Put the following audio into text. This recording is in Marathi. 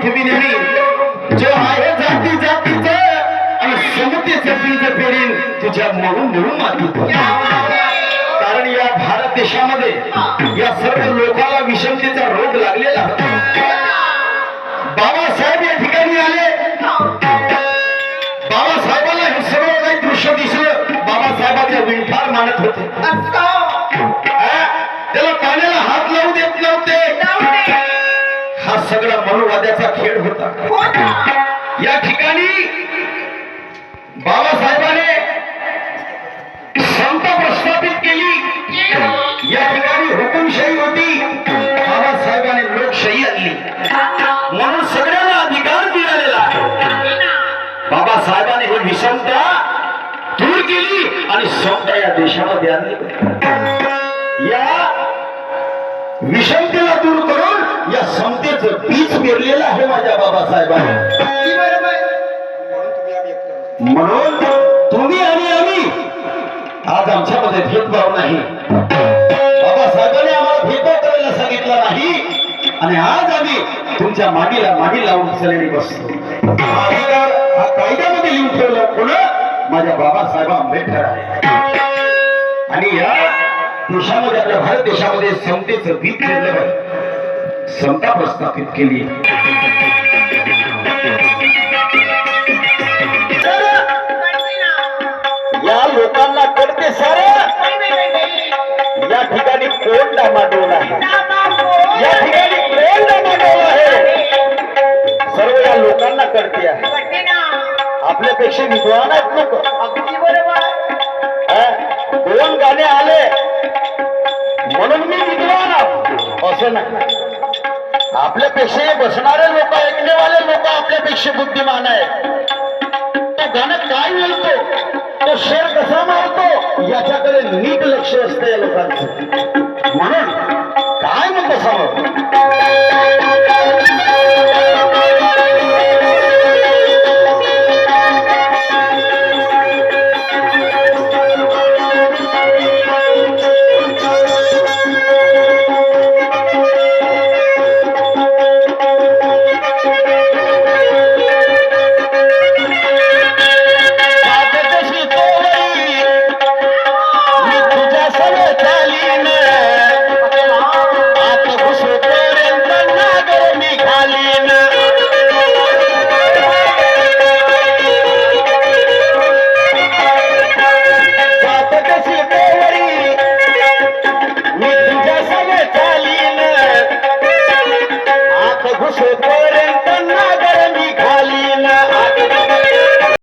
पृथ्वी नेली जो आहे जाती जातीचं आणि समतेचं बीज पेरीन तुझ्या मळून मळून मातीत. कारण या भारत देशामध्ये या सर्व लोकांना विषमतेचा रोग लागलेला होता. बाबासाहेब या ठिकाणी आले. बाबासाहेबांना हे सर्व काही दृश्य दिसलं. बाबासाहेबांच्या विंठार मानत होते. त्याला पाण्याला हात लावू देत नव्हते. हा सगळा मनोवाद्याचा खेळ होता. या ठिकाणी बाबासाहेबांने समता प्रस्थापित केली. या ठिकाणी हुकुमशाही होती. बाबासाहेबांनी लोकशाही आणली. म्हणून सगळ्यांना अधिकार मिळालेला आहे. बाबासाहेबांनी ही विषमता दूर केली आणि समता या देशामध्ये आणली. या विषमतेला दूर करून या समतेचं बीज पेरलेलं आहे माझ्या बाबासाहेबांनी. म्हणून तुम्ही आणि आम्ही आज आमच्यामध्ये भेदभाव नाही. बाबासाहेबांनी आम्हाला भेदभाव करायला सांगितलं नाही आणि आज आम्ही तुमच्या मांडीला मांडी लावून सलेली बसतो. हा कायद्यामध्ये लिहून ठेवलं कोण? माझ्या बाबासाहेब आंबेडकर आहे. आणि या देशामध्ये आपल्या भारत देशामध्ये समतेचं बीज पेरलं पाहिजे. समता प्रस्थापित केली. या लोकांना कळते सारं या ठिकाणी कोण डामाडोल आहे. या ठिकाणी कोण डामाडोल आहे सर्व या लोकांना कळते आहे. आपल्यापेक्षा विद्वान आहेत लोक. अगदी बरोबर. दोन गाणे आले म्हणून मी विद्वान असं नाही. आपल्यापेक्षा बसणारे लोक ऐकणेवाले लोक आपल्यापेक्षा बुद्धिमान आहेत. तो गाणं काय बोलतो तो शेर कसा मारतो याच्याकडे नीट लक्ष असतं या लोकांचं. म्हणून काय म्हणतो समोर